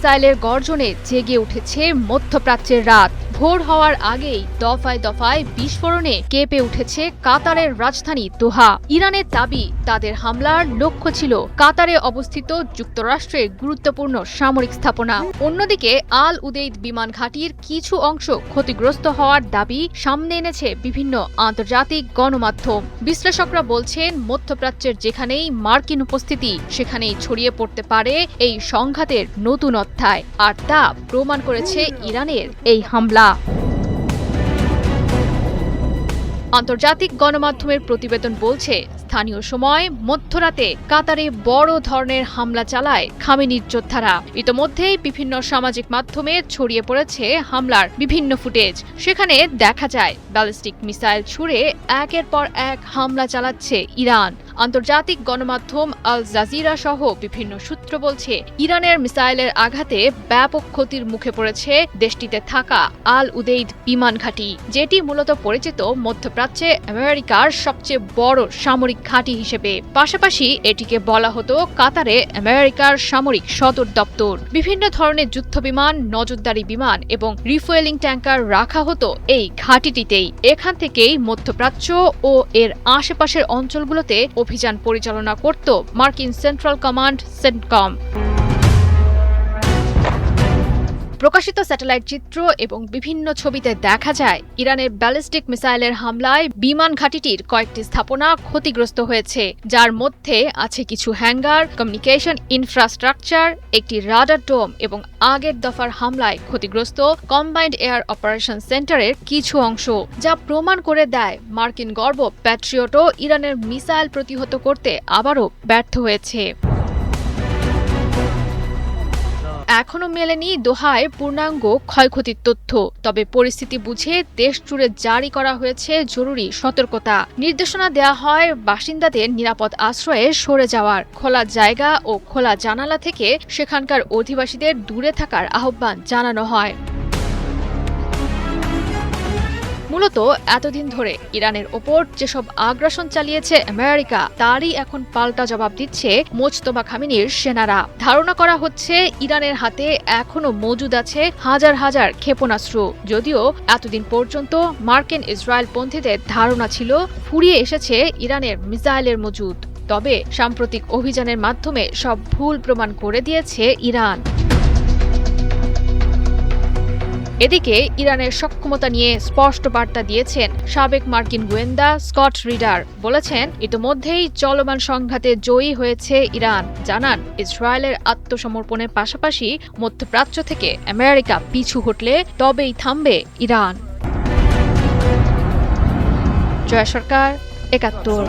মিসাইলের গর্জনে জেগে উঠেছে মধ্যপ্রাচ্যের রাত। ভোর হওয়ার আগেই দফায় দফায় বিস্ফোরণে কেঁপে উঠেছে কাতারের রাজধানী দোহা। ইরানের দাবি, তাদের হামলার লক্ষ্য ছিল কাতারে অবস্থিত যুক্তরাষ্ট্রের গুরুত্বপূর্ণ সামরিক স্থাপনা। অন্যদিকে আল উদেইদ বিমান ঘাঁটির কিছু অংশ ক্ষতিগ্রস্ত হওয়ার দাবি সামনে এনেছে বিভিন্ন আন্তর্জাতিক গণমাধ্যম। বিশ্লেষকরা বলছেন, মধ্যপ্রাচ্যের যেখানেই মার্কিন উপস্থিতি, সেখানেই ছড়িয়ে পড়তে পারে এই সংঘাতের নতুন অধ্যায়। আর তা প্রমাণ করেছে ইরানের এই হামলা। আন্তর্জাতিক গণমাধ্যমের প্রতিবেদন বলছে, স্থানীয় সময় মধ্যরাতে কাতারে বড় ধরনের হামলা চালায় খামেনির যোদ্ধারা। ইতোমধ্যেই বিভিন্ন সামাজিক মাধ্যমে ছড়িয়ে পড়েছে হামলার বিভিন্ন ফুটেজ। সেখানে দেখা যায় ব্যালিস্টিক মিসাইল ছুড়ে একের পর এক হামলা চালাচ্ছে ইরান। আন্তর্জাতিক গণমাধ্যম আল জাজিরা সহ বিভিন্ন সূত্র বলছে, ইরানের মিসাইলের আঘাতে ব্যাপক ক্ষতির মুখে পড়েছে দেশটিতে থাকা আল উদেইদ বিমান ঘাঁটি, যেটি মূলত পরিচিত মধ্যপ্রাচ্যে আমেরিকার সবচেয়ে বড় সামরিক ঘাঁটি হিসেবে। পাশাপাশি এটিকে বলা হতো কাতারে আমেরিকার সামরিক সদর দপ্তর। বিভিন্ন ধরনের যুদ্ধবিমান, নজরদারি বিমান এবং রিফুয়েলিং ট্যাঙ্কার রাখা হতো এই ঘাঁটিটিতেই। এখান থেকেই মধ্যপ্রাচ্য ও এর আশেপাশের অঞ্চলগুলোতে অভিযান পরিচালনা করত মার্কিন সেন্ট্রাল কমান্ড সেন্টকম। প্রকাশিত স্যাটেলাইট চিত্র এবং বিভিন্ন ছবিতে দেখা যায়, ইরানের ব্যালিস্টিক মিসাইলের হামলায় বিমান ঘাঁটিটির কয়েকটি স্থাপনা ক্ষতিগ্রস্ত হয়েছে, যার মধ্যে আছে কিছু হ্যাঙ্গার, কমিউনিকেশন ইনফ্রাস্ট্রাকচার, একটি রাডার ডোম এবং আগের দফার হামলায় ক্ষতিগ্রস্ত কম্বাইন্ড এয়ার অপারেশন সেন্টারের কিছু অংশ, যা প্রমাণ করে দেয় মার্কিন গর্ব প্যাট্রিয়টও ইরানের মিসাইল প্রতিহত করতে আবারও ব্যর্থ হয়েছে। এখনো মেলেনি দোহায় পূর্ণাঙ্গ ক্ষয়ক্ষতির তথ্য, তবে পরিস্থিতি বুঝে দেশ জুড়ে জারি করা হয়েছে জরুরি সতর্কতা। নির্দেশনা দেওয়া হয় বাসিন্দাদের নিরাপদ আশ্রয়ে সরে যাওয়ার, খোলা জায়গা ও খোলা জানালা থেকে সেখানকার অধিবাসীদের দূরে থাকার আহ্বান জানানো হয়। মূলত এতদিন ধরে ইরানের ওপর যেসব আগ্রাসন চালিয়েছে আমেরিকা, তারই এখন পাল্টা জবাব দিচ্ছে মোজতবা খামেনির সেনারা। ধারণা করা হচ্ছে ইরানের হাতে এখনো মজুদ আছে হাজার হাজার ক্ষেপণাস্ত্র। যদিও এতদিন পর্যন্ত মার্কিন ইসরায়েল পন্থীদের ধারণা ছিল ফুরিয়ে এসেছে ইরানের মিসাইলের মজুদ। তবে সাম্প্রতিক অভিযানের মাধ্যমে সব ভুল প্রমাণ করে দিয়েছে ইরান। এদিকে ইরানের সক্ষমতা নিয়ে স্পষ্ট বার্তা দিয়েছেন সাবেক মার্কিন গোয়েন্দা স্কট রিডার। বলেছেন, ইতোমধ্যেই চলমান সংঘাতে জয়ী হয়েছে ইরান। জানান, ইসরায়েলের আত্মসমর্পণের পাশাপাশি মধ্যপ্রাচ্য থেকে আমেরিকা পিছু হটলে তবেই থামবে ইরান। জয়া সরকার, ৭১।